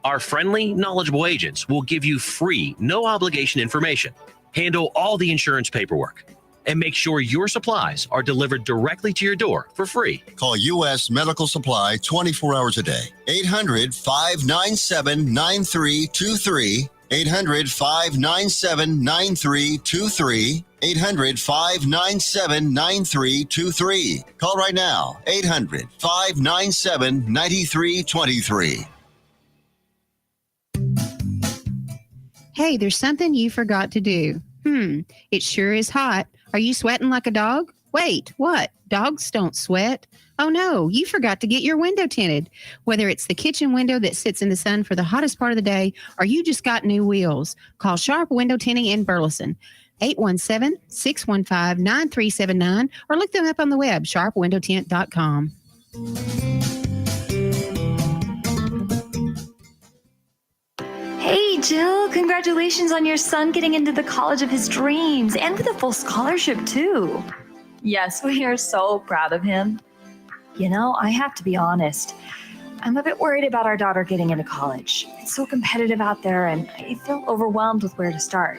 Our friendly, knowledgeable agents will give you free, no obligation information, handle all the insurance paperwork, and make sure your supplies are delivered directly to your door for free. Call U.S. Medical Supply 24 hours a day. 800-597-9323. 800-597-9323. 800-597-9323. Call right now. 800-597-9323. Hey, there's something you forgot to do. It sure is hot. Are you sweating like a dog? Wait, what? Dogs don't sweat. Oh no, you forgot to get your window tinted. Whether it's the kitchen window that sits in the sun for the hottest part of the day, or you just got new wheels, call Sharp Window Tinting in Burleson. 817-615-9379, or look them up on the web, sharpwindowtint.com. Hey, Jill, congratulations on your son getting into the college of his dreams and with a full scholarship, too. Yes, we are so proud of him. You know, I have to be honest. I'm a bit worried about our daughter getting into college. It's so competitive out there, and I feel overwhelmed with where to start.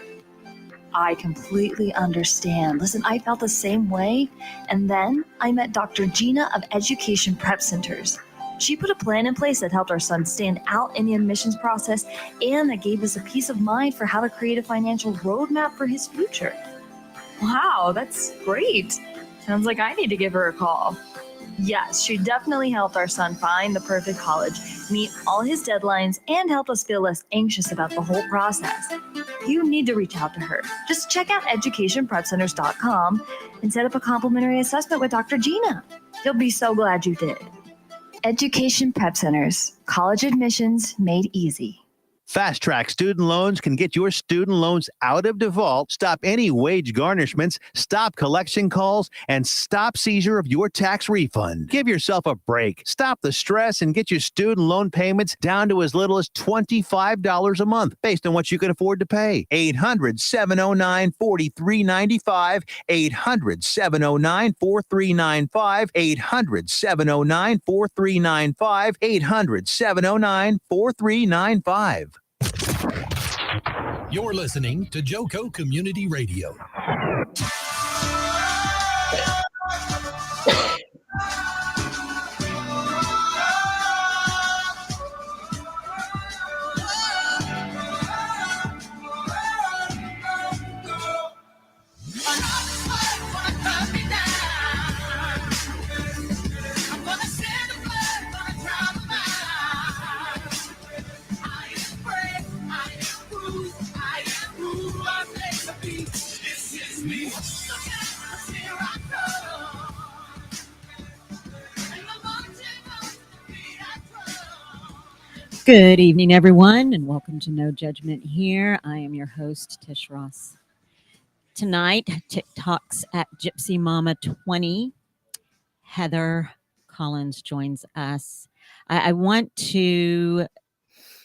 I completely understand. Listen, I felt the same way, and then I met Dr. Gina of Education Prep Centers. She put a plan in place that helped our son stand out in the admissions process and that gave us a peace of mind for how to create a financial roadmap for his future. Wow, that's great. Sounds like I need to give her a call. Yes, she definitely helped our son find the perfect college, meet all his deadlines, and help us feel less anxious about the whole process. You need to reach out to her. Just check out educationprepcenters.com and set up a complimentary assessment with Dr. Gina. You'll be so glad you did. Education Prep Centers, college admissions made easy. Fast Track Student Loans can get your student loans out of default, stop any wage garnishments, stop collection calls, and stop seizure of your tax refund. Give yourself a break. Stop the stress and get your student loan payments down to as little as $25 a month based on what you can afford to pay. 800-709-4395. 800-709-4395. 800-709-4395. 800-709-4395. You're listening to Joco Community Radio. Good evening, everyone, and welcome to No Judgment here. I am your host, Tish Ross. Tonight, TikToks at Gypsy Mama 20. Heather Collins joins us. I want to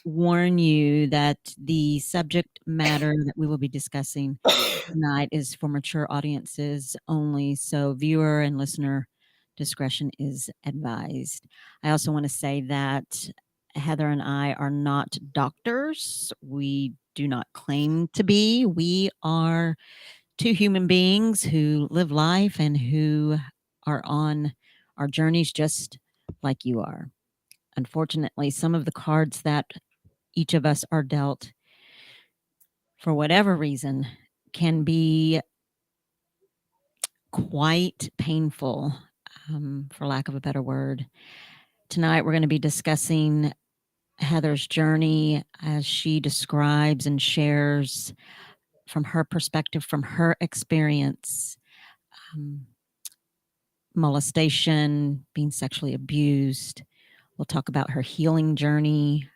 warn you that the subject matter that we will be discussing tonight is for mature audiences only, so viewer and listener discretion is advised. I also want to say that Heather and I are not doctors. We do not claim to be. We are two human beings who live life and who are on our journeys just like you are. Unfortunately, some of the cards that each of us are dealt, for whatever reason, can be quite painful, for lack of a better word. Tonight, we're going to be discussing Heather's journey as she describes and shares from her perspective, from her experience, molestation, being sexually abused. We'll talk about her healing journey,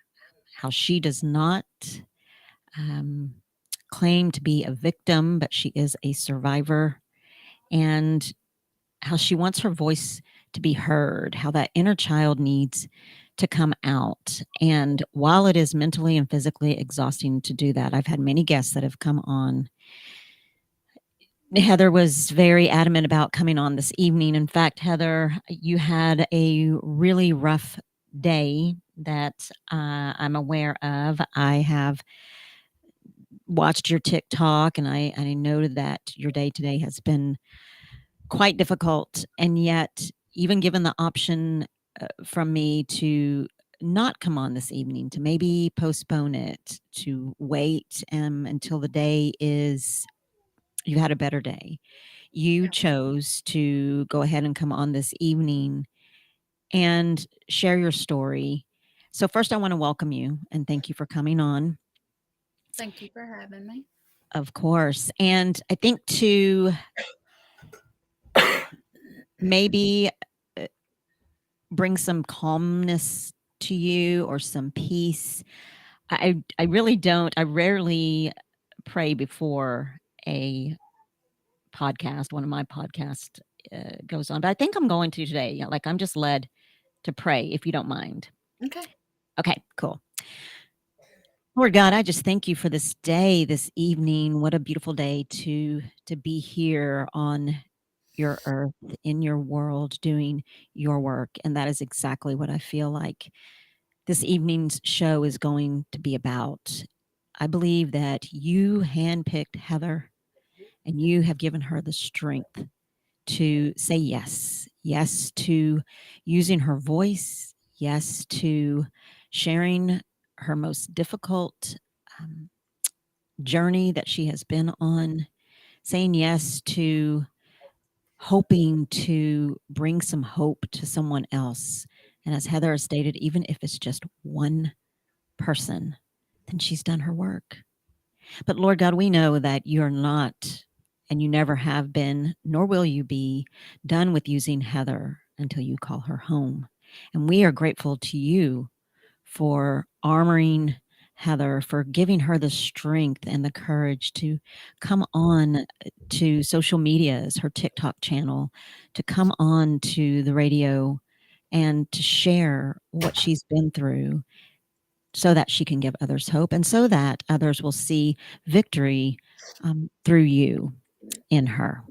how she does not claim to be a victim, but she is a survivor, and how she wants her voice to be heard, how that inner child needs to come out. And while it is mentally and physically exhausting to do that, I've had many guests that have come on. Heather was very adamant about coming on this evening. In fact, Heather, you had a really rough day that I'm aware of. I have watched your TikTok, and I know that your day today has been quite difficult. And yet, even given the option from me to not come on this evening, to maybe postpone it, to wait until the day is you had a better day, you chose to go ahead and come on this evening and share your story. So first, I want to welcome you and thank you for coming on. Thank you for having me. Of course. And I think to maybe bring some calmness to you or some peace. I really don't. I rarely pray before a podcast, one of my podcasts goes on, but I think I'm going to today. Yeah, like I'm just led to pray, if you don't mind. Okay. Okay, cool. Lord God, I just thank you for this day, this evening. What a beautiful day to be here on your earth, in your world, doing your work. And that is exactly what I feel like this evening's show is going to be about. I believe that you handpicked Heather and you have given her the strength to say yes, yes to using her voice, yes to sharing her most difficult journey that she has been on, saying yes to hoping to bring some hope to someone else. And as Heather has stated, even if it's just one person, then she's done her work. But Lord God, we know that you're not, and you never have been, nor will you be, done with using Heather until you call her home. And we are grateful to you for armoring Heather, for giving her the strength and the courage to come on to social medias, her TikTok channel, to come on to the radio and to share what she's been through so that she can give others hope and so that others will see victory through you in her.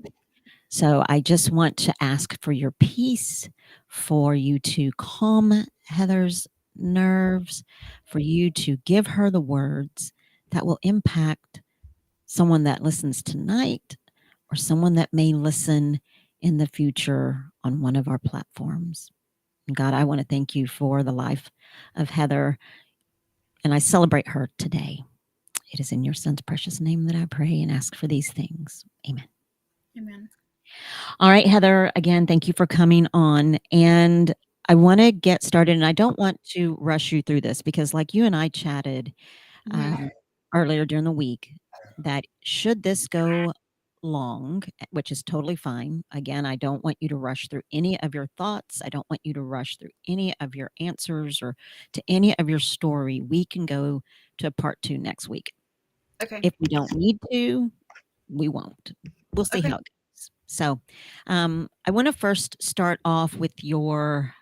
So I just want to ask for your peace, for you to calm Heather's nerves, for you to give her the words that will impact someone that listens tonight or someone that may listen in the future on one of our platforms. And God, I want to thank you for the life of Heather, and I celebrate her today. It is in your son's precious name that I pray and ask for these things. Amen. Amen. All right, Heather, again, thank you for coming on. And I want to get started, and I don't want to rush you through this because, like you and I chatted earlier during the week, that should this go long, which is totally fine. Again, I don't want you to rush through any of your thoughts. I don't want you to rush through any of your answers or to any of your story. We can go to part 2 next week. Okay. If we don't need to, we won't. We'll see Okay. how it goes. So, I want to first start off with your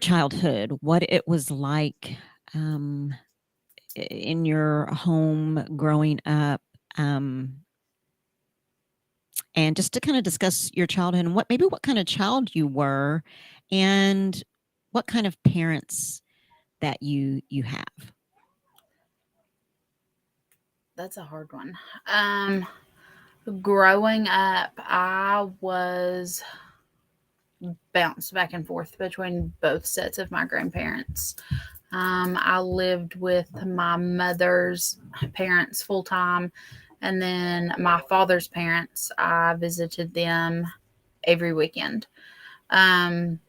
childhood, what it was like in your home growing up, and just to kind of discuss your childhood and what kind of child you were, and what kind of parents that you have. That's a hard one. Growing up, I was bounced back and forth between both sets of my grandparents. I lived with my mother's parents full time, and then my father's parents, I visited them every weekend. As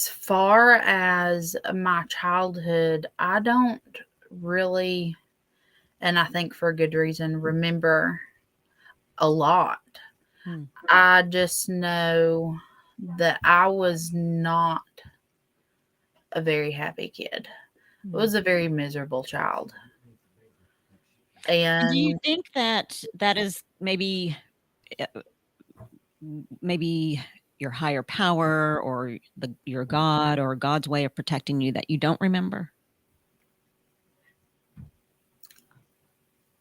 far as my childhood, I don't really, and I think for a good reason, remember a lot. I just know that I was not a very happy kid. I was a very miserable child. And do you And think that is maybe your higher power or your God or God's way of protecting you that you don't remember?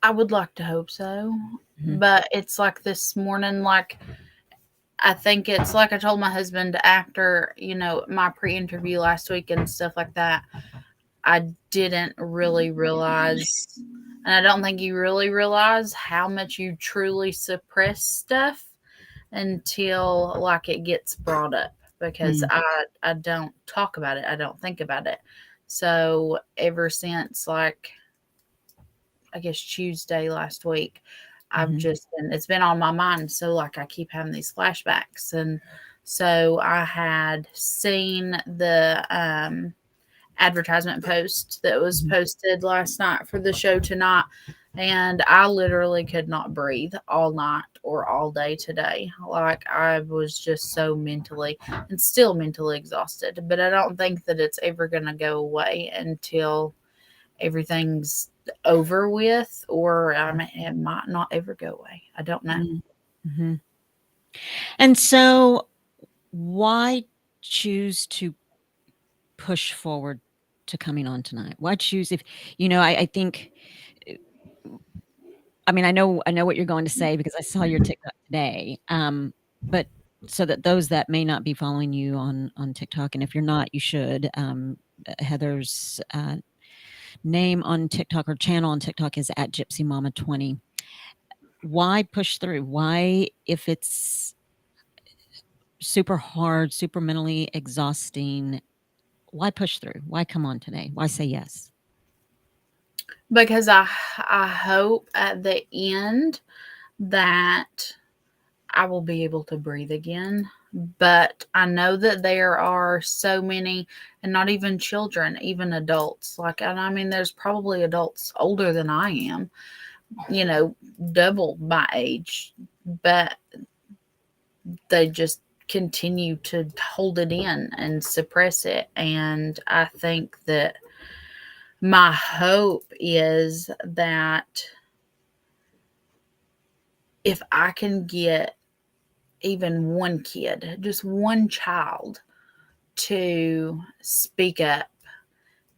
I would like to hope so. But it's like this morning, like I think it's like I told my husband after, my pre-interview last week and stuff like that. I didn't really realize, and I don't think you really realize how much you truly suppress stuff until like it gets brought up, because I don't talk about it. I don't think about it. So ever since like, I guess Tuesday last week, I've just it's been on my mind. So like I keep having these flashbacks. And so I had seen the advertisement post that was posted last night for the show tonight, and I literally could not breathe all night or all day today. Like I was just so mentally and still mentally exhausted. But I don't think that it's ever going to go away until everything's over with, or it might not ever go away. I don't know. Mm-hmm. And so why choose to push forward to coming on tonight? Why choose? If I think, I mean, I know what you're going to say because I saw your TikTok today. But so that those that may not be following you on TikTok, and if you're not, you should. Heather's name on TikTok or channel on TikTok is at Gypsy Mama 20. Why push through? Why, if it's super hard, super mentally exhausting, why push through? Why come on today? Why say yes? Because I hope at the end that I will be able to breathe again. But I know that there are so many, and not even children, even adults. Like, and I mean, there's probably adults older than I am, double my age, but they just continue to hold it in and suppress it. And I think that my hope is that if I can get even one kid, just one child, to speak up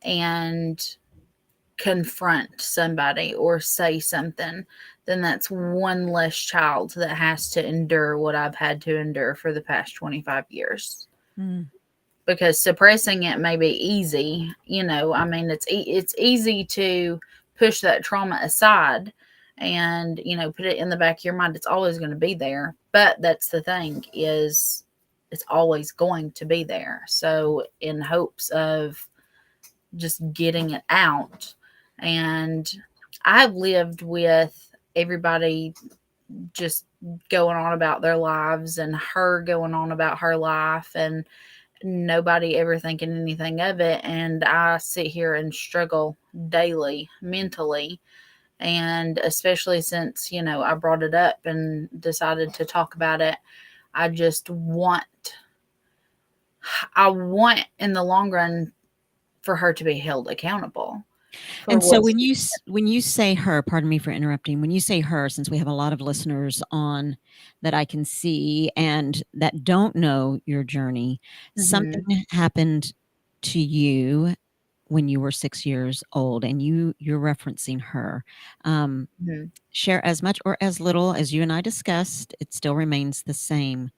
and confront somebody or say something, then that's one less child that has to endure what I've had to endure for the past 25 years. Because suppressing it may be easy, I mean, it's easy to push that trauma aside and, put it in the back of your mind. It's always going to be there. But that's the thing, is it's always going to be there. So in hopes of just getting it out. And I've lived with everybody just going on about their lives and her going on about her life and nobody ever thinking anything of it. And I sit here and struggle daily mentally. And especially since, I brought it up and decided to talk about it, I want in the long run for her to be held accountable. And so when you say her, pardon me for interrupting, when you say her, since we have a lot of listeners on that I can see and that don't know your journey, something happened to you when you were 6 years old, and you're referencing her. Share as much or as little as you and I discussed. It still remains the same.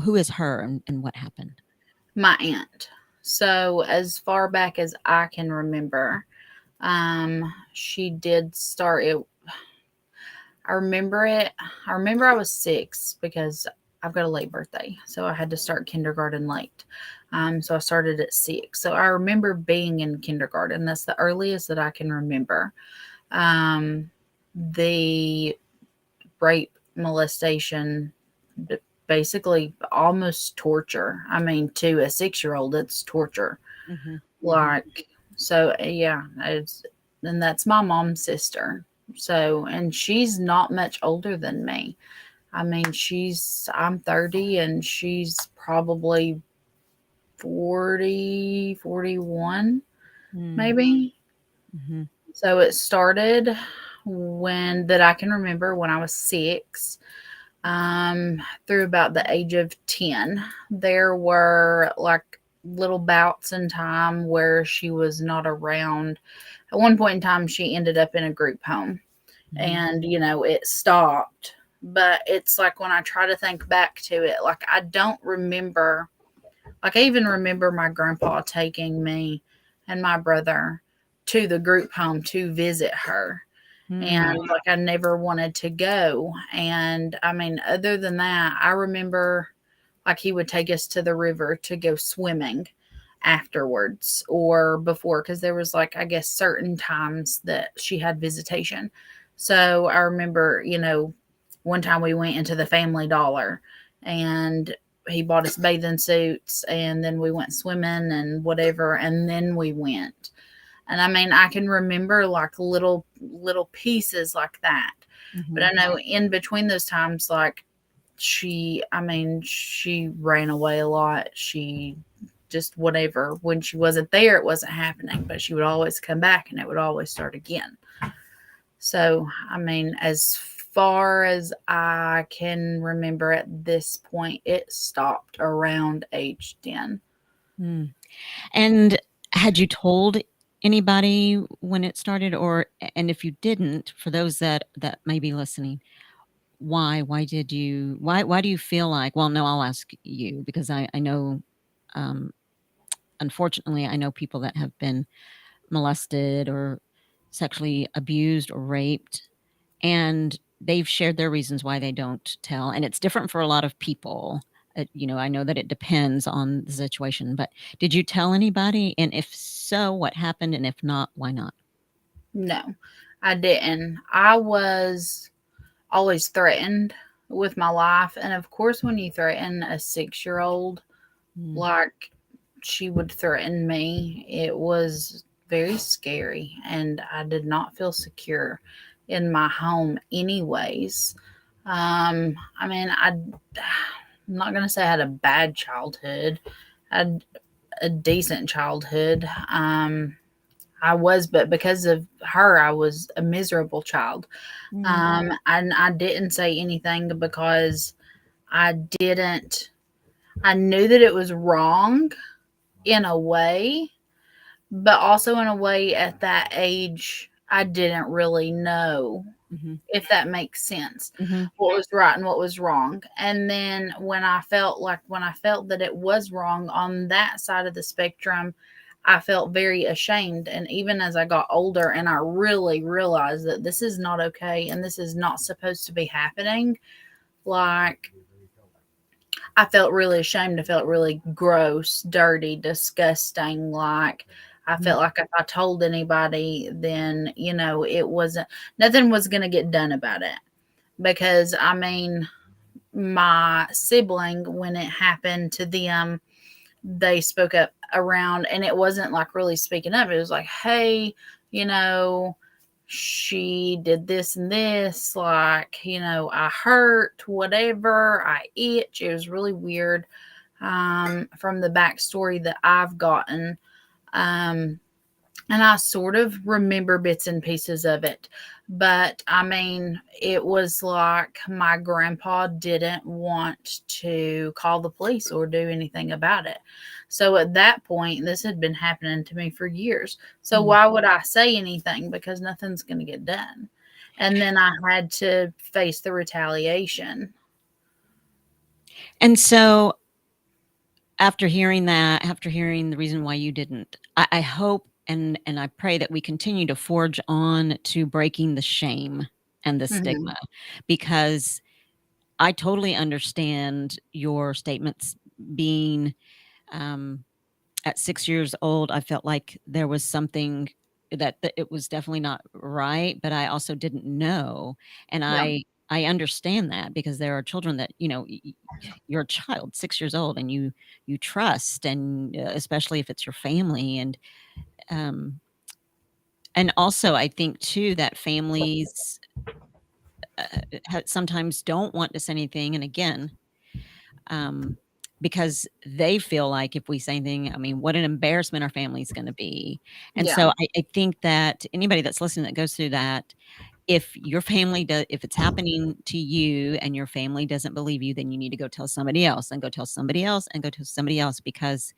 Who is her and what happened? My aunt. So as far back as I can remember, she did start it. I remember I was 6 because I've got a late birthday. So I had to start kindergarten late. So I started at 6. So I remember being in kindergarten. That's the earliest that I can remember. The rape, molestation, basically almost torture. I mean, to a 6-year-old, it's torture. Like, so yeah, and that's my mom's sister. So, and she's not much older than me. I mean, I'm 30 and she's probably 40, 41, maybe. So it started that I can remember when I was 6. Through about the age of 10, there were like little bouts in time where she was not around. At one point in time, she ended up in a group home and, it stopped but it's like when I try to think back to it, like I don't remember. Like I even remember my grandpa taking me and my brother to the group home to visit her. And like I never wanted to go. And I mean, other than that, I remember like he would take us to the river to go swimming afterwards or before, because there was like I guess certain times that she had visitation. So I remember, one time we went into the Family Dollar and he bought us bathing suits, and then we went swimming and whatever, and then we went. And I mean, I can remember like little pieces like that. But I know in between those times, like she ran away a lot. She just whatever. When she wasn't there, it wasn't happening, but she would always come back and it would always start again. So, I mean, as far as I can remember at this point, it stopped around age 10. And had you told anybody when it started, and if you didn't, for those that may be listening, why do you feel like, well, no, I'll ask you, because I know, unfortunately, I know people that have been molested or sexually abused or raped, and they've shared their reasons why they don't tell. And it's different for a lot of people. I know that it depends on the situation, but did you tell anybody? And if so, what happened? And if not, why not? No, I didn't. I was always threatened with my life. And of course, when you threaten a 6-year-old, like she would threaten me, it was very scary. And I did not feel secure in my home anyways. I mean, I'm not going to say I had a bad childhood. I had a decent childhood. But because of her, I was a miserable child. And I didn't say anything because I knew that it was wrong in a way, but also in a way at that age, I didn't really know, if that makes sense, what was right and what was wrong. And then when I felt that it was wrong on that side of the spectrum, I felt very ashamed. And even as I got older and I really realized that this is not okay and this is not supposed to be happening, like I felt really ashamed. I felt really gross, dirty, disgusting. Like I felt like if I told anybody, then, nothing was going to get done about it. Because, I mean, my sibling, when it happened to them, they spoke up around, and it wasn't like really speaking up. It was like, hey, she did this and this, like, I hurt, whatever, I itch. It was really weird, from the backstory that I've gotten. And I sort of remember bits and pieces of it. But I mean, it was like my grandpa didn't want to call the police or do anything about it. So at that point, this had been happening to me for years. So why would I say anything? Because nothing's going to get done. And then I had to face the retaliation. And so after hearing the reason why you didn't, I hope and I pray that we continue to forge on to breaking the shame and the stigma, because I totally understand your statements being, at 6 years old, I felt like there was something that it was definitely not right, but I also didn't know. And Yeah. I understand that, because there are children that, you're a child, 6 years old, and you trust, and especially if it's your family. Um, and also I think too that families sometimes don't want to say anything. And again, because they feel like if we say anything, I mean, what an embarrassment our family's going to be. And Yeah. so I think that anybody that's listening that goes through that, if your family does, if it's happening to you and your family doesn't believe you, then you need to go tell somebody else, and go tell somebody else, and go tell somebody else, because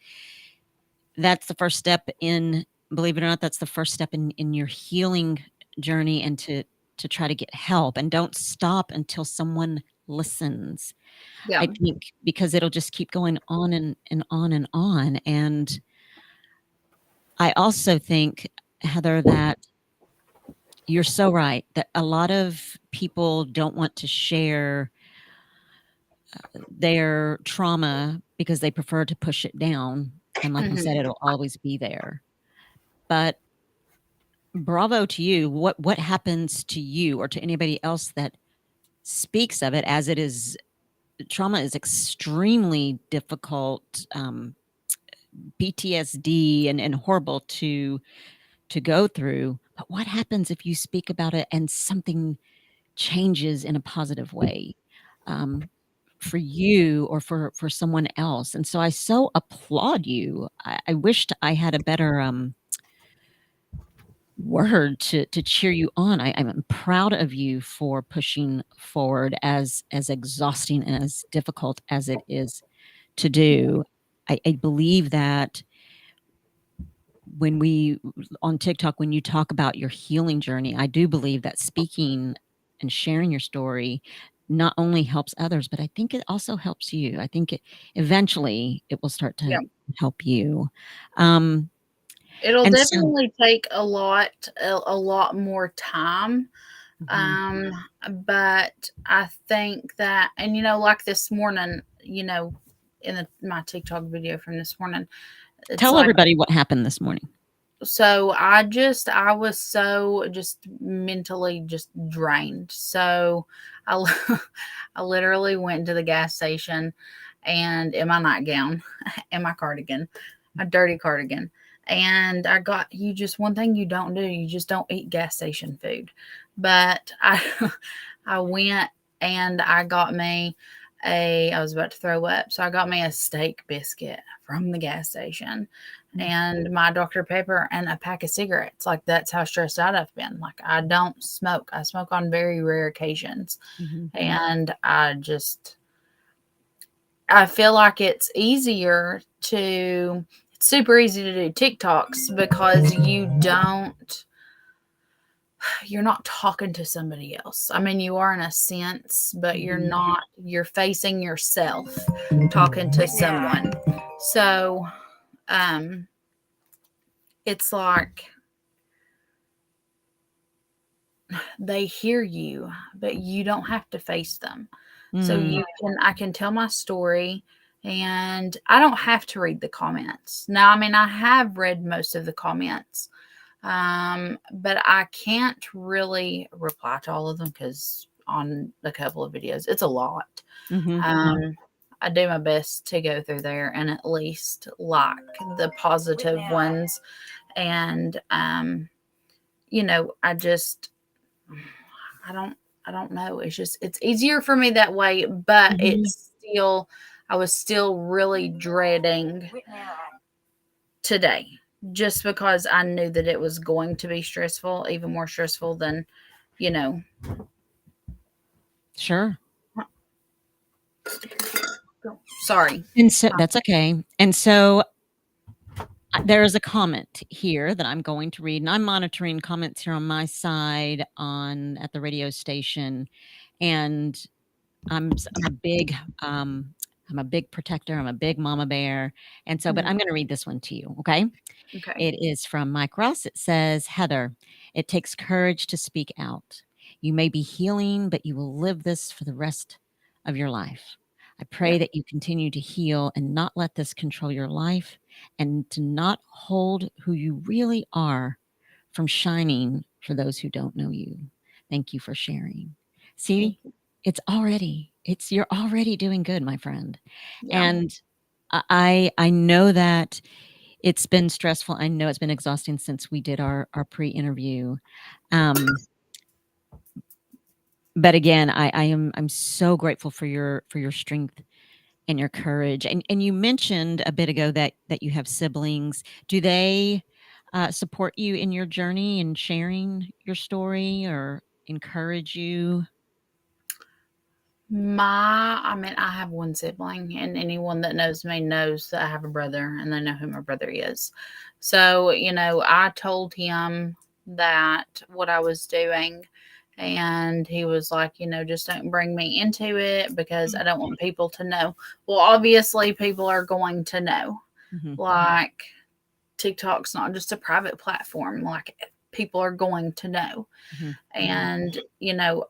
that's the first step in, believe it or not, that's the first step in your healing journey, and to to try to get help, and don't stop until someone listens. Yeah. I think because it'll just keep going on and on and on. And I also think, Heather, that you're so right that a lot of people don't want to share their trauma because they prefer to push it down. And like you said, it'll always be there. But bravo to you. What happens to you or to anybody else that speaks of it, as it is, trauma is extremely difficult, PTSD and horrible to go through. But what happens if you speak about it and something changes in a positive way, for you or for someone else? And so I so applaud you. I wished I had a better word to cheer you on. I'm proud of you for pushing forward, as exhausting and as difficult as it is to do. I believe that when we on TikTok, when you talk about your healing journey, I do believe that speaking and sharing your story not only helps others, but I think it also helps you. I think eventually it will start to help you. It'll And so, definitely take a lot more time. But I think that, and like this morning, in my TikTok video from this morning, it's tell like, everybody what happened this morning. so I was so just mentally just drained. So I literally went to the gas station and in my nightgown and my cardigan, my dirty cardigan. And I got, one thing you don't do, you just don't eat gas station food. But I went and I got me I was about to throw up. So I got me a steak biscuit from the gas station and my Dr. Pepper and a pack of cigarettes. Like, that's how stressed out I've been. Like, I don't smoke. I smoke on very rare occasions. And I feel like it's super easy to do TikToks because you're not talking to somebody else. I mean, you are in a sense, but you're facing yourself talking to someone. So, it's like they hear you, but you don't have to face them. So I can tell my story and I don't have to read the comments. Now, I mean, I have read most of the comments, but I can't really reply to all of them because on a couple of videos, it's a lot. I do my best to go through there and at least like the positive ones. And, I don't know. It's easier for me that way, but I was still really dreading today just because I knew that it was going to be stressful, even more stressful than, Sure. Sorry. And so that's okay. And so there is a comment here that I'm going to read, and I'm monitoring comments here on my side at the radio station, and I'm a big protector. I'm a big mama bear, and so, but I'm going to read this one to you. Okay. Okay. It is from Mike Ross. It says, Heather, it takes courage to speak out. You may be healing, but you will live this for the rest of your life. I pray that you continue to heal and not let this control your life, and to not hold who you really are from shining for those who don't know you. Thank you for sharing. See, you're already doing good, my friend. Yeah. And I know that it's been stressful. I know it's been exhausting since we did our pre-interview. But again, I'm so grateful for your strength and your courage. And you mentioned a bit ago that you have siblings. Do they support you in your journey and sharing your story or encourage you? I have one sibling, and anyone that knows me knows that I have a brother, and they know who my brother is. So, I told him that what I was doing, And he was like, just don't bring me into it because I don't want people to know. Well, obviously, people are going to know. Mhm. Like, TikTok's not just a private platform. Like, people are going to know. Mhm. And,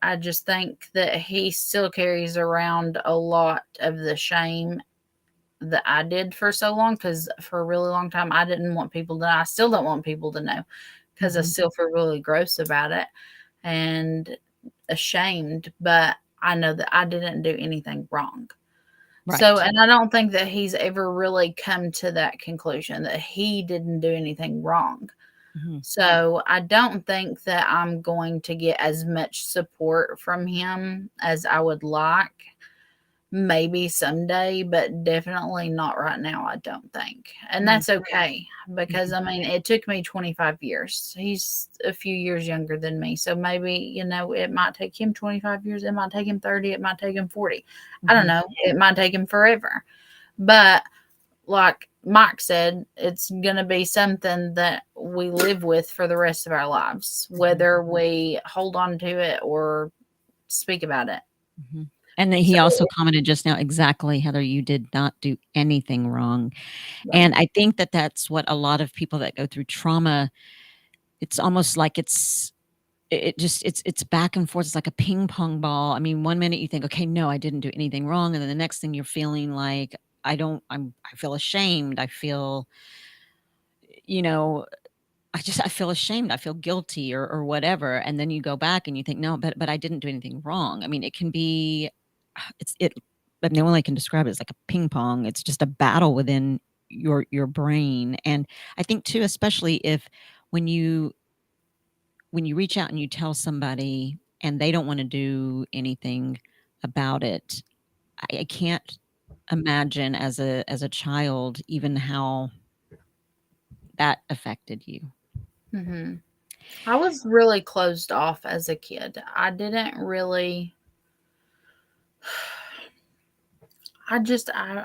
I just think that he still carries around a lot of the shame that I did for so long, because for a really long time, I didn't want people to know. I still don't want people to know because I Mhm. still feel really gross about it and ashamed, but I know that I didn't do anything wrong. So, Right. and I don't think that he's ever really come to that conclusion that he didn't do anything wrong. Mhm. So I don't think that I'm going to get as much support from him as I would like. Maybe someday, but definitely not right now, I don't think. And that's okay because, I mean, it took me 25 years. He's a few years younger than me. So maybe, it might take him 25 years. It might take him 30. It might take him 40. I don't know. It might take him forever. But like Mike said, it's going to be something that we live with for the rest of our lives, whether we hold on to it or speak about it. Mhm. And then he also commented just now, exactly, Heather, you did not do anything wrong. And I think that that's what a lot of people that go through trauma, it's almost like it's back and forth. It's like a ping pong ball. I mean, one minute you think, okay, no, I didn't do anything wrong. And then the next thing you're feeling like, I feel ashamed. I feel, I feel ashamed. I feel guilty or whatever. And then you go back and you think, no, but I didn't do anything wrong. I mean, it can be, but the only I can describe it as like a ping pong. It's just a battle within your brain. And I think too, especially if when you reach out and you tell somebody and they don't want to do anything about it, I can't imagine as a child even how that affected you. Mm-hmm. I was really closed off as a kid. I didn't really. I've just. I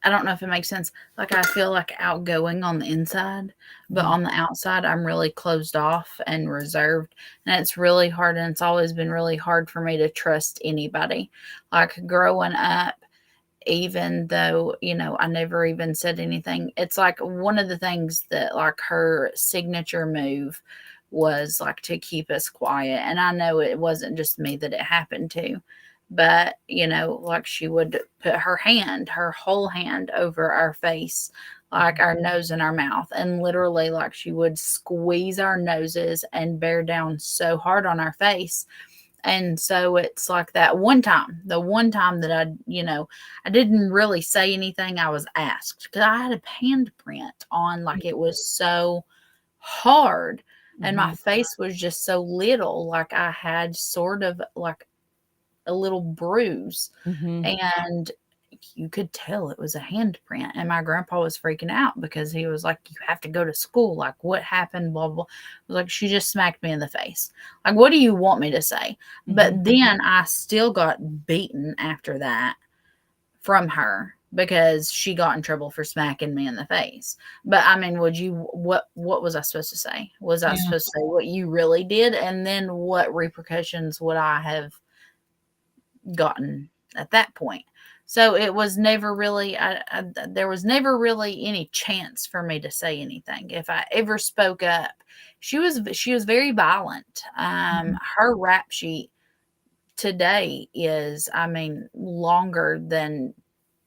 don't know if it makes sense. Like, I feel like outgoing on the inside, but on the outside, I'm really closed off and reserved. And it's really hard. And it's always been really hard for me to trust anybody. Like, growing up, even though, I never even said anything, it's like one of the things that, like, her signature move was like to keep us quiet. And I know it wasn't just me that it happened to, but, like, she would put her whole hand over our face, like our nose and our mouth, and literally, like, she would squeeze our noses and bear down so hard on our face. And so it's like the one time that I didn't really say anything. I was asked because I had a handprint on, like, it was so hard and my face was just so little. Like, I had sort of like a little bruise, and you could tell it was a handprint. And my grandpa was freaking out because he was like, you have to go to school. Like, what happened? Blah, blah. I was like, she just smacked me in the face. Like, what do you want me to say? But then I still got beaten after that from her because she got in trouble for smacking me in the face. But I mean, what was I supposed to say? Was I supposed to say what you really did? And then what repercussions would I have gotten at that point? So it was never really, there was never really any chance for me to say anything. If I ever spoke up, she was very violent. Her rap sheet today is, I mean, longer than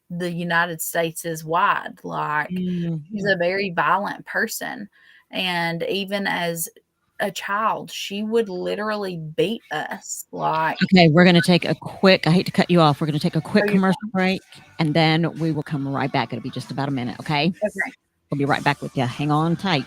the United States is wide. Like, she's a very violent person. And even as a child, she would literally beat us. Like, okay, we're going to take a quick, I hate to cut you off. We're going to take a quick commercial break and then we will come right back. It'll be just about a minute. Okay. Okay. We'll be right back with you. Hang on tight.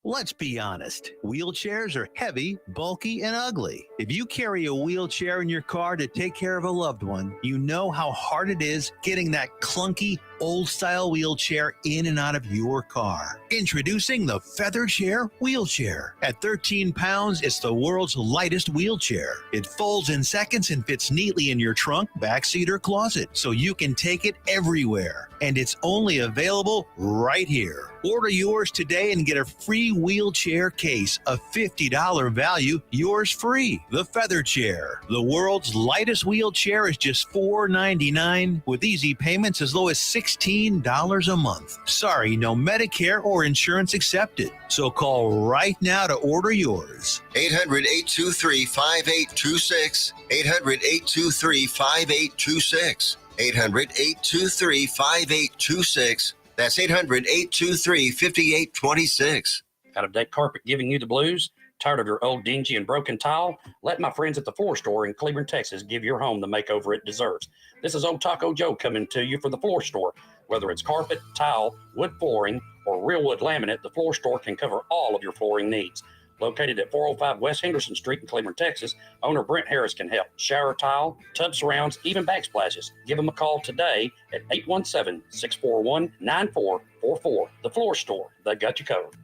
Let's be honest. Wheelchairs are heavy, bulky, and ugly. If you carry a wheelchair in your car to take care of a loved one, you know how hard it is getting that clunky, old-style wheelchair in and out of your car. Introducing the Feather Chair Wheelchair. At 13 pounds, it's the world's lightest wheelchair. It folds in seconds and fits neatly in your trunk, backseat, or closet, so you can take it everywhere. And it's only available right here. Order yours today and get a free wheelchair case, a $50 value, yours free. The Feather Chair, the world's lightest wheelchair, is just $4.99 with easy payments as low as $16 a month. Sorry, no Medicare or insurance accepted. So call right now to order yours. 800-823-5826. 800-823-5826. 800-823-5826. That's 800-823-5826. Out of deck carpet giving you the blues? Tired of your old dingy and broken tile? Let my friends at the Floor Store in Cleveland, Texas give your home the makeover it deserves. This is Old Taco Joe coming to you for the Floor Store. Whether it's carpet, tile, wood flooring, or real wood laminate, the Floor Store can cover all of your flooring needs. Located at 405 West Henderson Street in Cleveland, Texas, owner Brent Harris can help. Shower tile, tub surrounds, even backsplashes. Give them a call today at 817-641-9444. The Floor Store, they got you covered.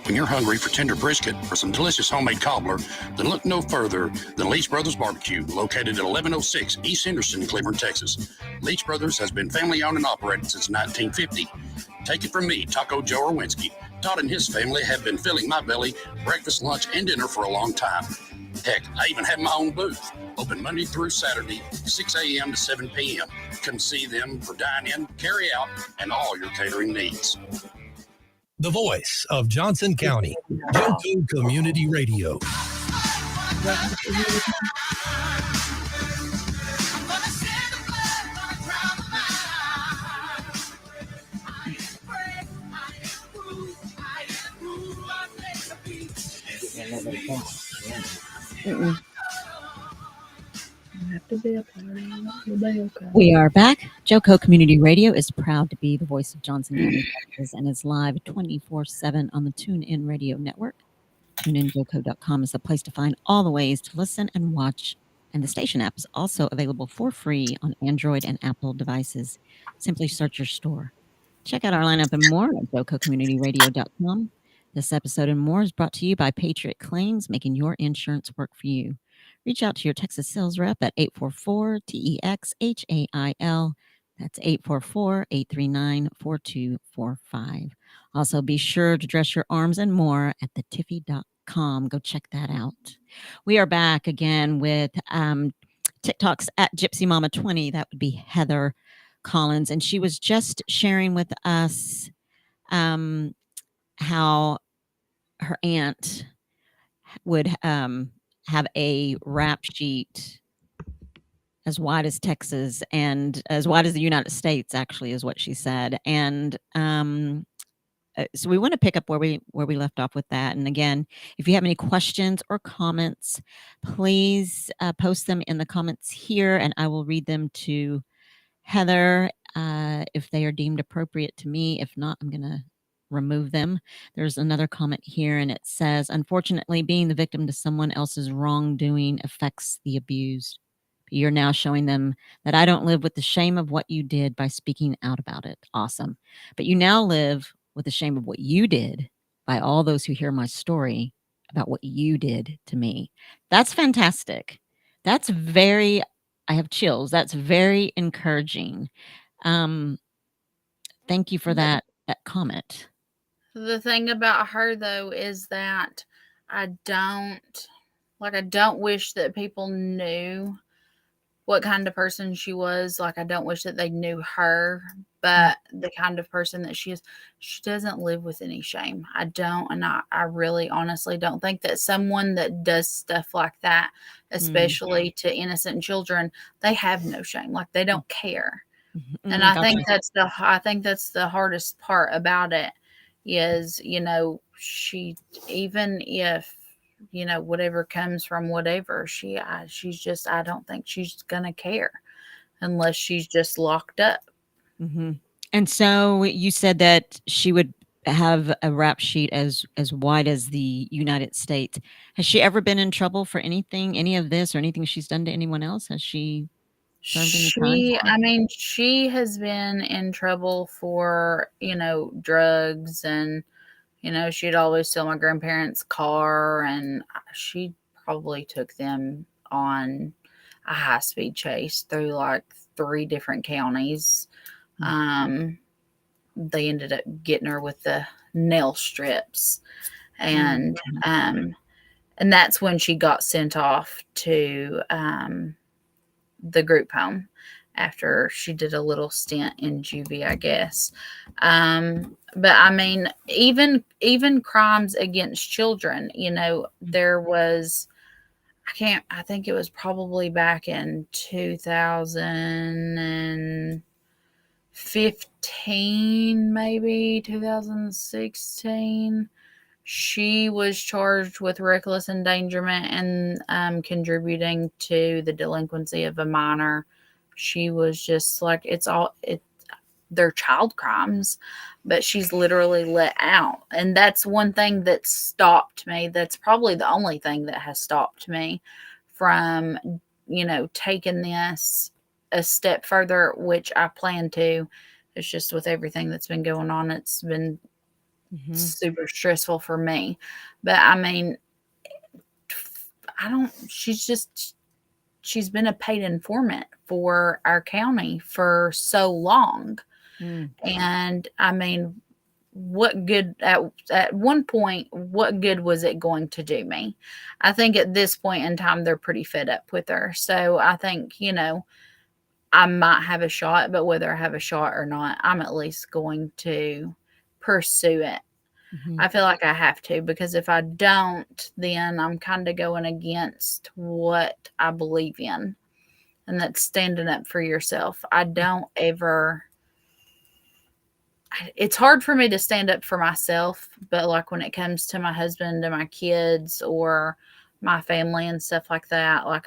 When you're hungry for tender brisket or some delicious homemade cobbler, then look no further than Leach Brothers Barbecue, located at 1106 East Henderson in Cleveland, Texas. Leach Brothers has been family owned and operated since 1950. Take it from me, Taco Joe Orwinski. Todd and his family have been filling my belly breakfast, lunch, and dinner for a long time. Heck, I even have my own booth. Open Monday through Saturday, 6 a.m. to 7 p.m. Come see them for dine-in, carry-out, and all your catering needs. The voice of Johnson County, JoCo Community Radio. We are back. JoCo Community Radio is proud to be the voice of Johnson County, Texas, and is live 24/7 on the TuneIn Radio Network. TuneInJoCo.com is the place to find all the ways to listen and watch, and the station app is also available for free on Android and Apple devices. Simply search your store. Check out our lineup and more at JoCoCommunityRadio.com. This episode and more is brought to you by Patriot Claims, making your insurance work for you. Reach out to your Texas sales rep at 844-TEXHAIL. That's 844-839-4245. Also, be sure to dress your arms and more at thetiffy.com. Go check that out. We are back again with TikToks at Gypsy Mama 20. That would be Heather Collins. And she was just sharing with us how her aunt would have a rap sheet as wide as Texas and as wide as the United States, actually, is what she said. And so we want to pick up where we left off with that. And again, if you have any questions or comments, please post them in the comments here, and I will read them to Heather if they are deemed appropriate to me. If not, I'm going to remove them. There's another comment here, and it says, unfortunately, being the victim to someone else's wrongdoing affects the abused. You're now showing them that I don't live with the shame of what you did by speaking out about it. Awesome. But you now live with the shame of what you did by all those who hear my story about what you did to me. That's fantastic. That's very, I have chills. That's very encouraging. Thank you for that comment. The thing about her, though, is that I don't wish that people knew what kind of person she was. Like, I don't wish that they knew her, but the kind of person that she is, she doesn't live with any shame. I don't, and I really honestly don't think that someone that does stuff like that, especially to innocent children, they have no shame. Like, they don't care. And I think that's the hardest part about it is, she, even if, whatever comes from whatever, she's just, I don't think she's gonna care unless she's just locked up. Mm-hmm. And so you said that she would have a rap sheet as wide as the United States. Has she ever been in trouble for anything, any of this, or anything she's done to anyone else? Has she? served any time for it? She has been in trouble for, drugs, and, she'd always steal my grandparents' car, and she probably took them on a high-speed chase through like 3 different counties. They ended up getting her with the nail strips, and that's when she got sent off to the group home after she did a little stint in juvie, I guess. But even crimes against children, there was, I think it was probably back in 2015, maybe 2016. She was charged with reckless endangerment and contributing to the delinquency of a minor. She was just like, they're child crimes, but she's literally let out. And that's one thing that stopped me. That's probably the only thing that has stopped me from, taking this a step further, which I plan to. It's just with everything that's been going on, it's been super stressful for me. But she's been a paid informant for our county for so long. And what good at one point, what good was it going to do me? I think at this point in time, they're pretty fed up with her. So I think, I might have a shot, but whether I have a shot or not, I'm at least going to pursue it. I feel like I have to, because if I don't, then I'm kind of going against what I believe in, and that's standing up for yourself. It's hard for me to stand up for myself, but like when it comes to my husband and my kids or my family and stuff like that, like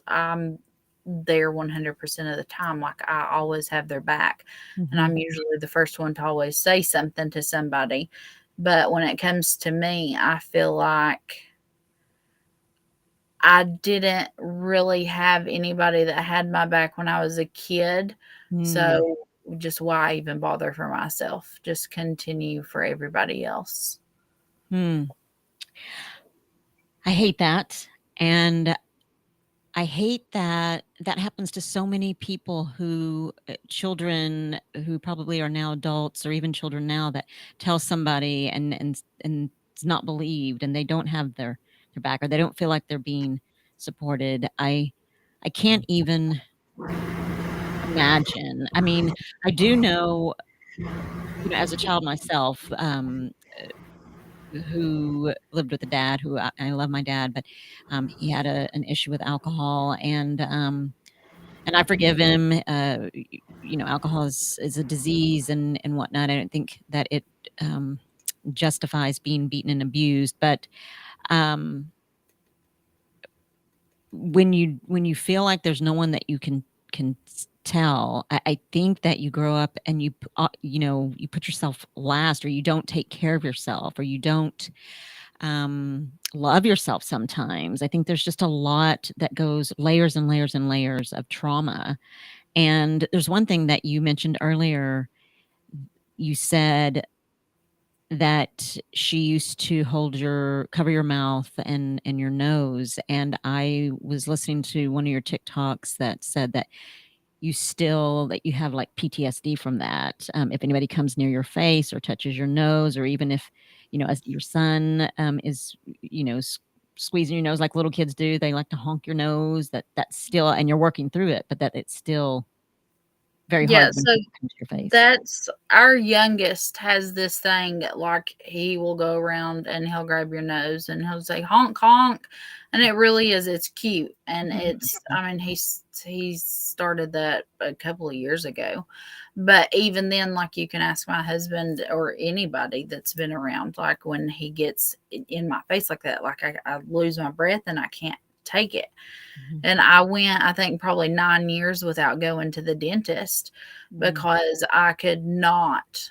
I'm there 100% of the time. Like I always have their back, and I'm usually the first one to always say something to somebody. But when it comes to me, I feel like I didn't really have anybody that had my back when I was a kid. So just why even bother for myself? Just continue for everybody else. I hate that. And I hate that that happens to so many people children who probably are now adults, or even children now, that tell somebody and it's not believed, and they don't have their back, or they don't feel like they're being supported. I can't even imagine. I do know, as a child myself, who lived with a dad who I love my dad, but he had an issue with alcohol, and I forgive him. Alcohol is a disease and whatnot. I don't think that it justifies being beaten and abused, but when you feel like there's no one that you can tell, I think that you grow up and you put yourself last, or you don't take care of yourself, or you don't love yourself sometimes. I think there's just a lot that goes, layers and layers and layers of trauma. And there's one thing that you mentioned earlier. You said that she used to cover your mouth and your nose. And I was listening to one of your TikToks that said that you have like PTSD from that. If anybody comes near your face or touches your nose, or even if, as your son is, squeezing your nose like little kids do, they like to honk your nose, that's still, and you're working through it, but that it's still very hard when it comes to your face. That's our youngest has this thing, like he will go around and he'll grab your nose and he'll say honk honk, and it really is, it's cute, and it's he's started that a couple of years ago. But even then, like, you can ask my husband or anybody that's been around, like when he gets in my face like that, like I lose my breath and I can't take it. And I went, I think, probably 9 years without going to the dentist because I could not,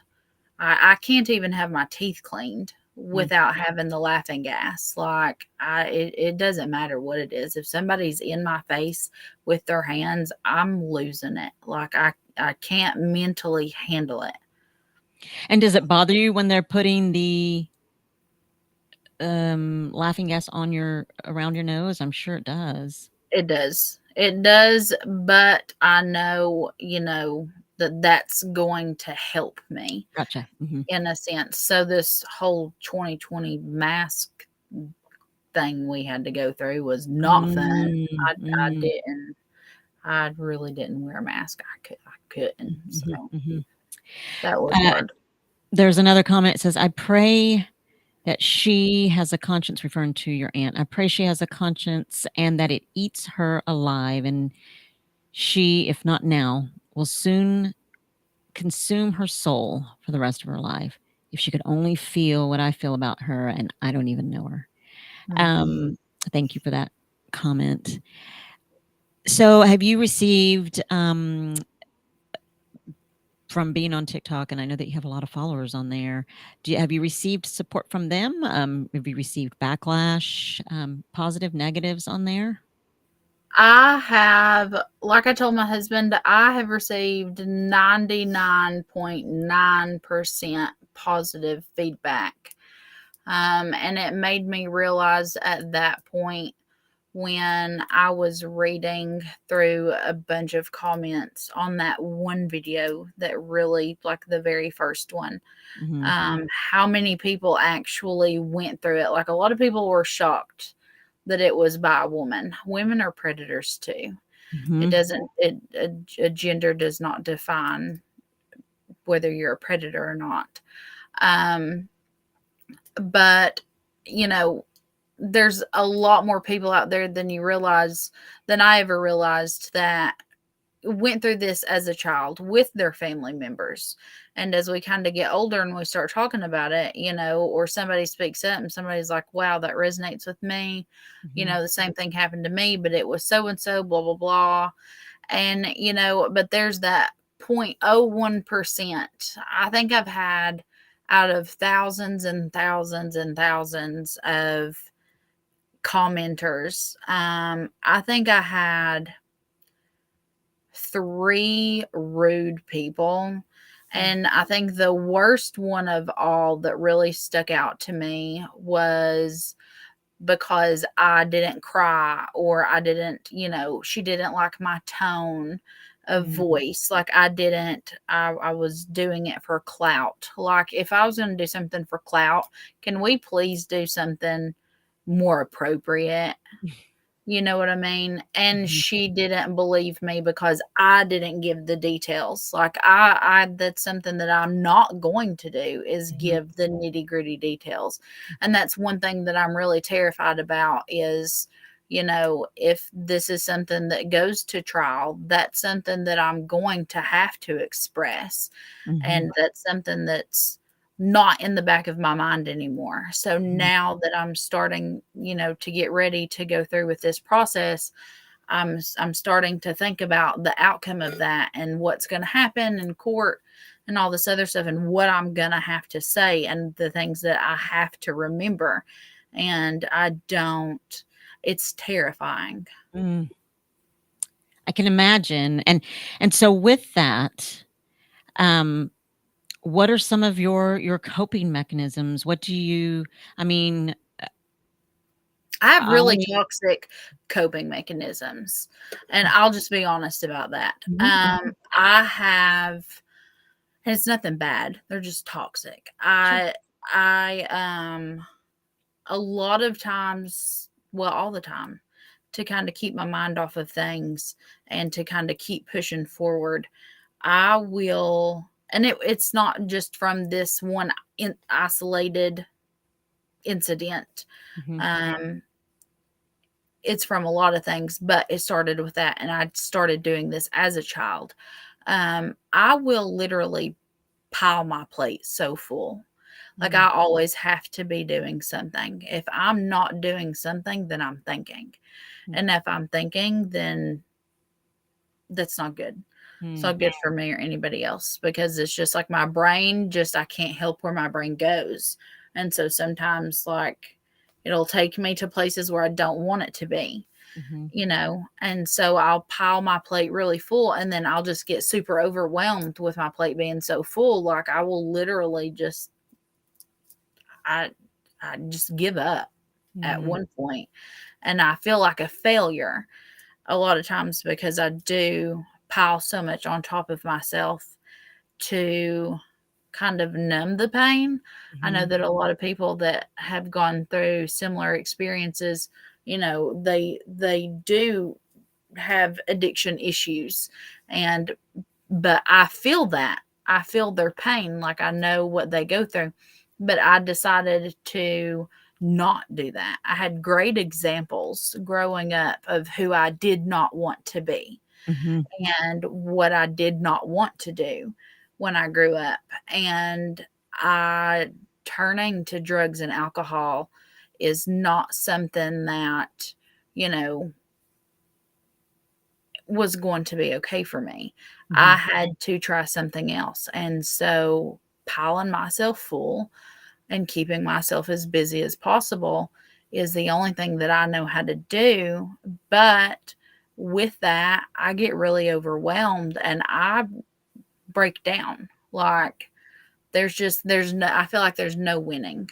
I can't even have my teeth cleaned without having the laughing gas. Like it doesn't matter what it is. If somebody's in my face with their hands, I'm losing it. Like I can't mentally handle it. And does it bother you when they're putting the laughing gas on around your nose? I'm sure it does. It does, but I know, that's going to help me. Gotcha. Mm-hmm. In a sense. So this whole 2020 mask thing we had to go through was not fun. I really didn't wear a mask. I couldn't. So that was hard. There's another comment. It says, I pray that she has a conscience, referring to your aunt. I pray she has a conscience and that it eats her alive, and she, if not now, will soon consume her soul for the rest of her life. If she could only feel what I feel about her, and I don't even know her. Thank you for that comment. So have you received, from being on TikTok, and I know that you have a lot of followers on there, have you received support from them? Have you received backlash, positive, negatives on there? I have, like I told my husband, I have received 99.9% positive feedback. And it made me realize at that point, when I was reading through a bunch of comments on that one video that really, like the very first one, how many people actually went through it. Like a lot of people were shocked that it was by a woman. Women are predators too. It doesn't, a gender does not define whether you're a predator or not. But, there's a lot more people out there than I ever realized that went through this as a child with their family members. And as we kind of get older and we start talking about it, or somebody speaks up and somebody's like, wow, that resonates with me. The same thing happened to me, but it was so-and-so, blah, blah, blah. And, but there's that 0.01%. I think I've had out of thousands and thousands and thousands of commenters. I think I had 3 rude people. And I think the worst one of all that really stuck out to me was because I didn't cry, or I didn't, she didn't like my tone of voice. Like I was doing it for clout. Like if I was going to do something for clout, can we please do something more appropriate? You know what I mean? And she didn't believe me because I didn't give the details. Like that's something that I'm not going to do, is give the nitty gritty details. And that's one thing that I'm really terrified about is, if this is something that goes to trial, that's something that I'm going to have to express. And that's something that's not in the back of my mind anymore. So now that I'm starting, to get ready to go through with this process, I'm starting to think about the outcome of that and what's going to happen in court and all this other stuff and what I'm going to have to say and the things that I have to remember. And it's terrifying. I can imagine. And so with that, what are some of your coping mechanisms? What do you, I have really toxic coping mechanisms, and I'll just be honest about that. I have, and it's nothing bad. They're just toxic. I a lot of times, well, all the time, to kind of keep my mind off of things and to kind of keep pushing forward, I will. And it's not just from this one isolated incident. It's from a lot of things, but it started with that. And I started doing this as a child. I will literally pile my plate so full. Like I always have to be doing something. If I'm not doing something, then I'm thinking. And if I'm thinking, then that's not good. It's not good for me or anybody else, because it's just like my brain, I can't help where my brain goes. And so sometimes, like, it'll take me to places where I don't want it to be, and so I'll pile my plate really full, and then I'll just get super overwhelmed with my plate being so full. Like, I will literally I just give up at one point, and I feel like a failure a lot of times because I do pile so much on top of myself to kind of numb the pain. I know that a lot of people that have gone through similar experiences, they do have addiction issues, but I feel that. I feel their pain, like I know what they go through. But I decided to not do that. I had great examples growing up of who I did not want to be and what I did not want to do when I grew up. And turning to drugs and alcohol is not something that, was going to be okay for me. I had to try something else. And so piling myself full and keeping myself as busy as possible is the only thing that I know how to do. But with that, I get really overwhelmed and I break down. Like, I feel like there's no winning.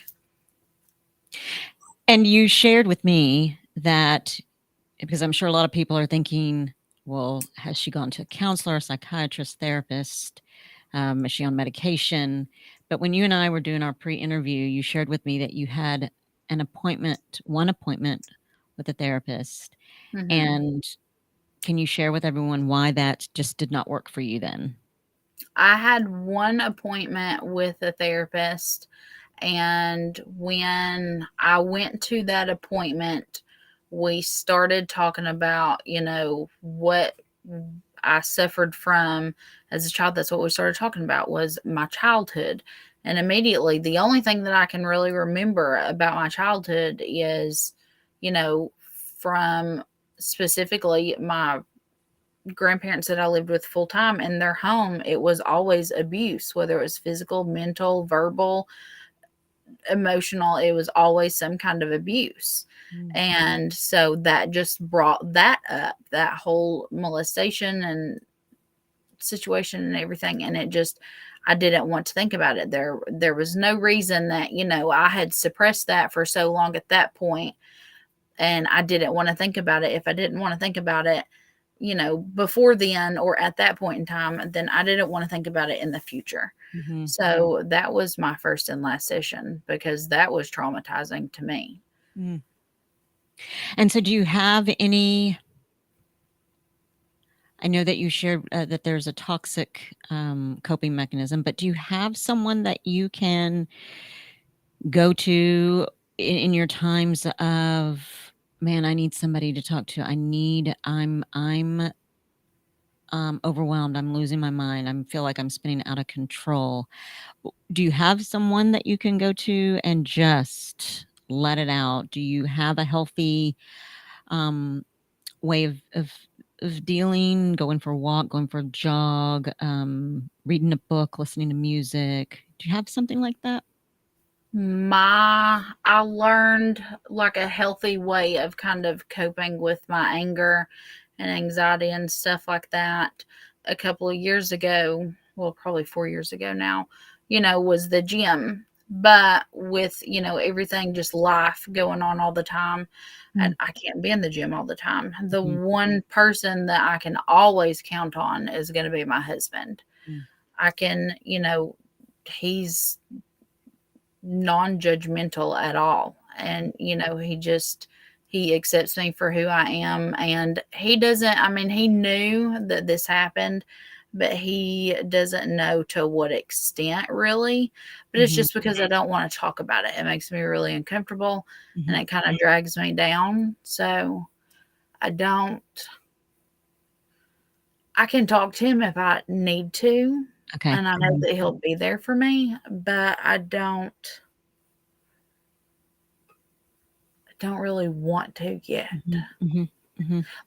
And you shared with me that, because I'm sure a lot of people are thinking, well, has she gone to a counselor, a psychiatrist, therapist? Is she on medication? But when you and I were doing our pre-interview, you shared with me that you had one appointment with a therapist. And can you share with everyone why that just did not work for you then? I had one appointment with a therapist, and when I went to that appointment, we started talking about, what I suffered from as a child. That's what we started talking about, was my childhood. And immediately, the only thing that I can really remember about my childhood is, from specifically my grandparents that I lived with full time in their home, it was always abuse, whether it was physical, mental, verbal, emotional, it was always some kind of abuse. And so that just brought that up, that whole molestation and situation and everything. And I didn't want to think about it. There was no reason that, I had suppressed that for so long at that point, and I didn't want to think about it. If I didn't want to think about it, before then or at that point in time, then I didn't want to think about it in the future. So that was my first and last session, because that was traumatizing to me. And so do you have any, I know that you shared that there's a toxic coping mechanism, but do you have someone that you can go to in your times of, man, I need somebody to talk to. I'm overwhelmed. I'm losing my mind. I feel like I'm spinning out of control. Do you have someone that you can go to and just let it out? Do you have a healthy way of dealing, going for a walk, going for a jog, reading a book, listening to music? Do you have something like that? I learned like a healthy way of kind of coping with my anger and anxiety and stuff like that a couple of years ago. Well, probably 4 years ago now, was the gym. But with, everything, just life going on all the time, and I can't be in the gym all the time. The one person that I can always count on is going to be my husband. I can, he's non-judgmental at all. And, he accepts me for who I am. And he knew that this happened, but he doesn't know to what extent really. But it's just because I don't want to talk about it. It makes me really uncomfortable and it kind of drags me down. So I can talk to him if I need to. Okay. And I know that he'll be there for me, but I don't really want to yet.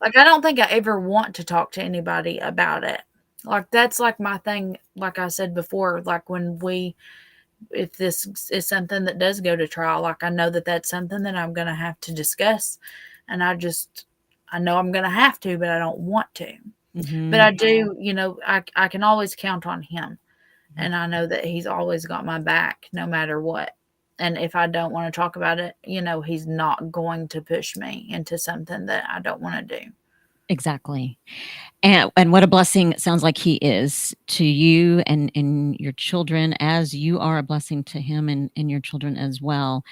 Like, I don't think I ever want to talk to anybody about it. Like, that's like my thing. Like I said before, like when we if this is something that does go to trial, like I know that that's something that I'm going to have to discuss. And I know I'm going to have to, but I don't want to. But I do, I can always count on him. And I know that he's always got my back no matter what. And if I don't want to talk about it, he's not going to push me into something that I don't want to do. Exactly. And what a blessing it sounds like he is to you and your children, as you are a blessing to him and your children as well.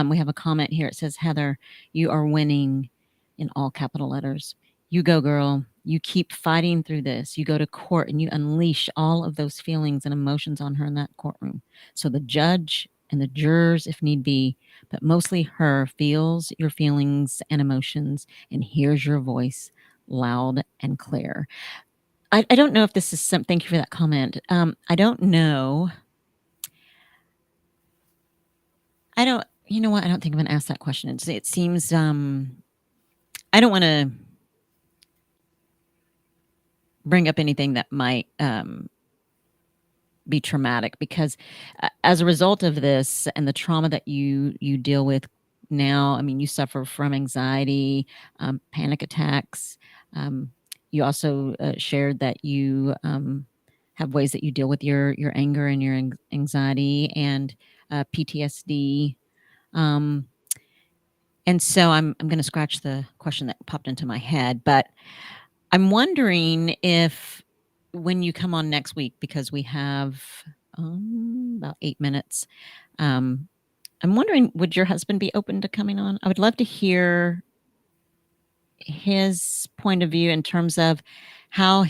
We have a comment here. It says, Heather, you are winning, in all capital letters. You go, girl. You keep fighting through this. You go to court and you unleash all of those feelings and emotions on her in that courtroom. So the judge and the jurors, if need be, but mostly her, feels your feelings and emotions and hears your voice loud and clear. I don't know if this is some. Thank you for that comment. I don't know. You know what? I don't think I'm going to ask that question. It seems, I don't want to bring up anything that might be traumatic, because as a result of this and the trauma that you deal with now, I mean, you suffer from anxiety, panic attacks. You also shared that you have ways that you deal with your anger and your anxiety and PTSD. And so I'm going to scratch the question that popped into my head, but I'm wondering if when you come on next week, because we have about 8 minutes, I'm wondering, would your husband be open to coming on? I would love to hear his point of view in terms of how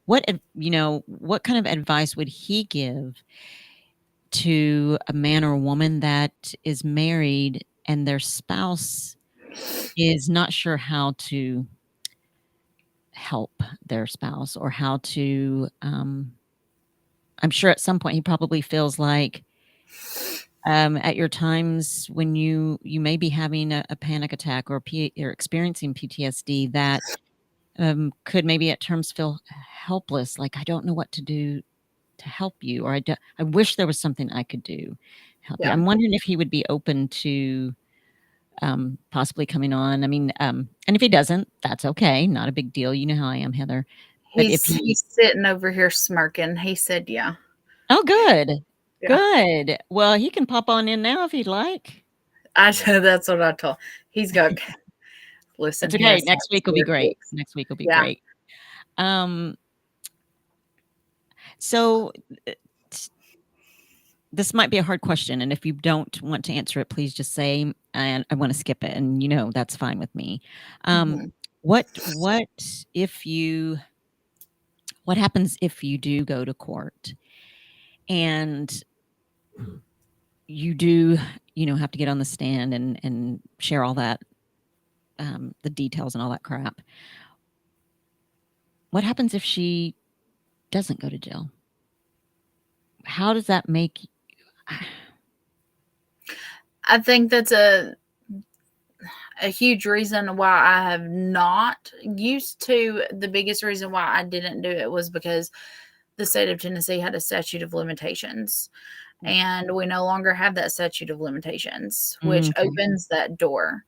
what kind of advice would he give to a man or a woman that is married and their spouse is not sure how to help their spouse, or how to I'm sure at some point he probably feels like at your times when you may be having a panic attack or experiencing PTSD, that could maybe at times feel helpless, like I don't know what to do to help you, or I wish there was something I could do to help you. I'm wondering if he would be open to possibly coming on. I mean, and if he doesn't, that's okay. Not a big deal. You know how I am, Heather. But He's sitting over here smirking. He said, yeah. Oh, good. Yeah. Good. Well, he can pop on in now if he'd like. That's what I told. He's got, listen. It's okay. Next week will be great. Next week will be great. So this might be a hard question, and if you don't want to answer it, please just say, and I want to skip it, and that's fine with me. What happens if you do go to court and you do have to get on the stand and share all that, the details and all that crap? What happens if she doesn't go to jail? How does that make you? I think that's a huge reason why I have not used to. The biggest reason why I didn't do it was because the state of Tennessee had a statute of limitations, and we no longer have that statute of limitations, which opens that door.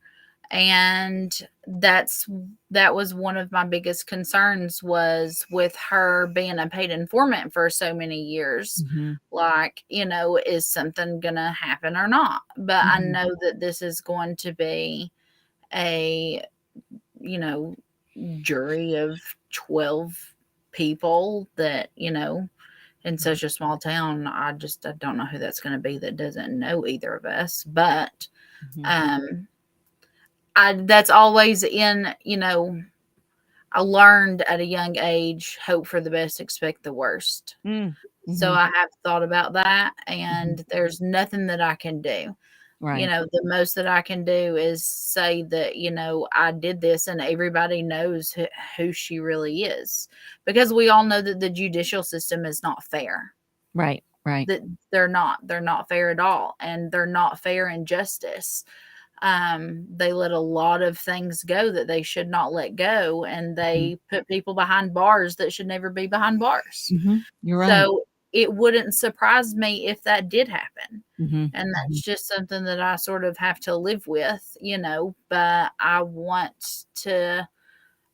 And that was one of my biggest concerns, was with her being a paid informant for so many years. Like, is something going to happen or not? But I know that this is going to be a, jury of 12 people that, in such a small town, I don't know who that's going to be that doesn't know either of us. But, that's always in, I learned at a young age, hope for the best, expect the worst. So I have thought about that, and there's nothing that I can do. Right. The most that I can do is say that, I did this, and everybody knows who she really is, because we all know that the judicial system is not fair. Right. That they're not fair at all, and they're not fair in justice. They let a lot of things go that they should not let go, and they put people behind bars that should never be behind bars. You're right. So it wouldn't surprise me if that did happen. Mm-hmm. And that's just something that I sort of have to live with, but I want to,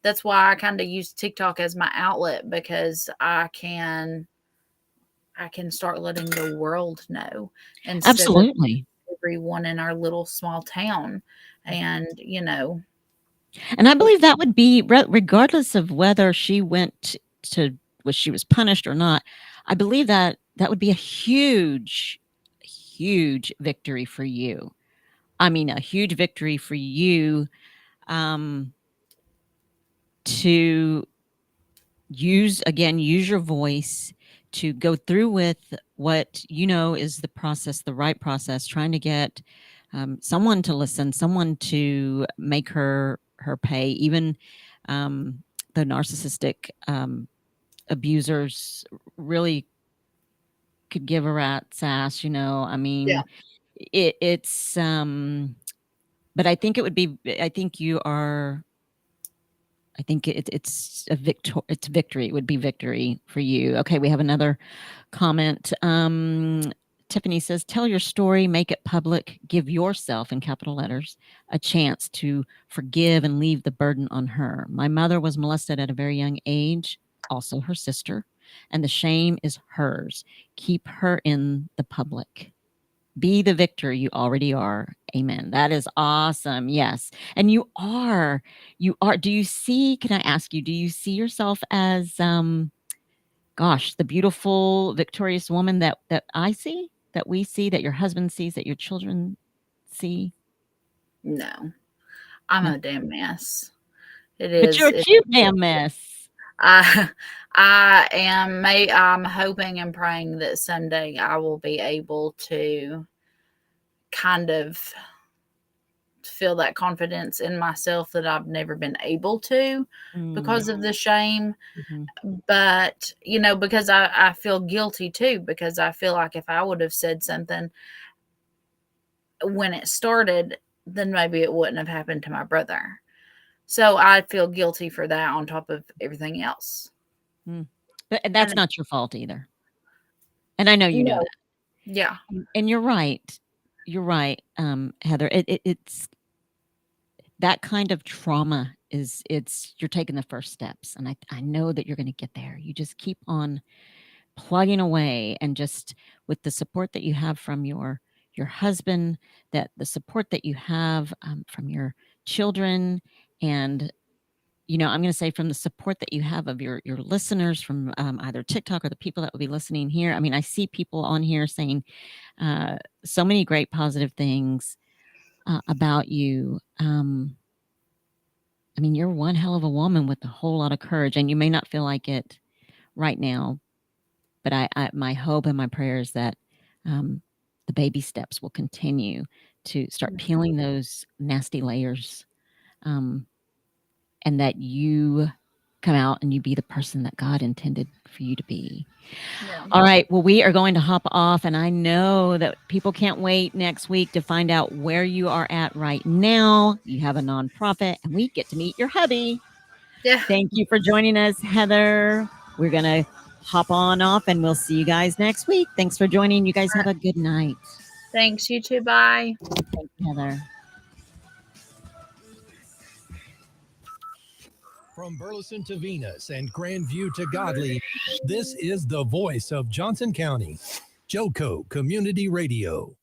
that's why I kind of use TikTok as my outlet, because I can start letting the world know instead Absolutely. of everyone in our little small town. And, And I believe that would be regardless of whether she went to, was she was punished or not. I believe that would be a huge, huge victory for you. I mean, a huge victory for you to use your voice, to go through with what is the process, the right process, trying to get someone to listen, someone to make her pay, even the narcissistic abusers really could give a rat's ass, I mean, Yeah. it's but I think it would be, I think it's a victory. It would be victory for you. Okay, we have another comment. Tiffany says, tell your story, make it public, give yourself, in capital letters, a chance to forgive and leave the burden on her. My mother was molested at a very young age, also her sister, and the shame is hers. Keep her in the public. Be the victor you already are. Amen. That is awesome. Yes. And you are. Do you see, can I ask you, do you see yourself as, the beautiful, victorious woman that I see, that we see, that your husband sees, that your children see? No, I'm a damn mess. It But is. you're a cute damn mess. I'm hoping and praying that someday I will be able to kind of feel that confidence in myself that I've never been able to because of the shame. But, because I feel guilty too, because I feel like if I would have said something when it started, then maybe it wouldn't have happened to my brother. So I feel guilty for that on top of everything else. But that's not your fault either. And I know you know that. Yeah. And you're right. You're right, Heather. It's that kind of trauma you're taking the first steps. And I know that you're going to get there. You just keep on plugging away, and just with the support that you have from your husband, that the support that you have from your children, and I'm going to say from the support that you have of your listeners from either TikTok or the people that will be listening here. I mean, I see people on here saying so many great positive things about you. I mean, you're one hell of a woman with a whole lot of courage, and you may not feel like it right now, but my hope and my prayer is that the baby steps will continue to start peeling those nasty layers, and that you come out and you be the person that God intended for you to be. Yeah. All right. Well, we are going to hop off, and I know that people can't wait next week to find out where you are at right now. You have a nonprofit, and we get to meet your hubby. Yeah. Thank you for joining us, Heather. We're going to hop on off, and we'll see you guys next week. Thanks for joining. You guys have a good night. Thanks. You too. Bye. Thanks, Heather. From Burleson to Venus and Grandview to Godly, this is the voice of Johnson County, JOCO Community Radio.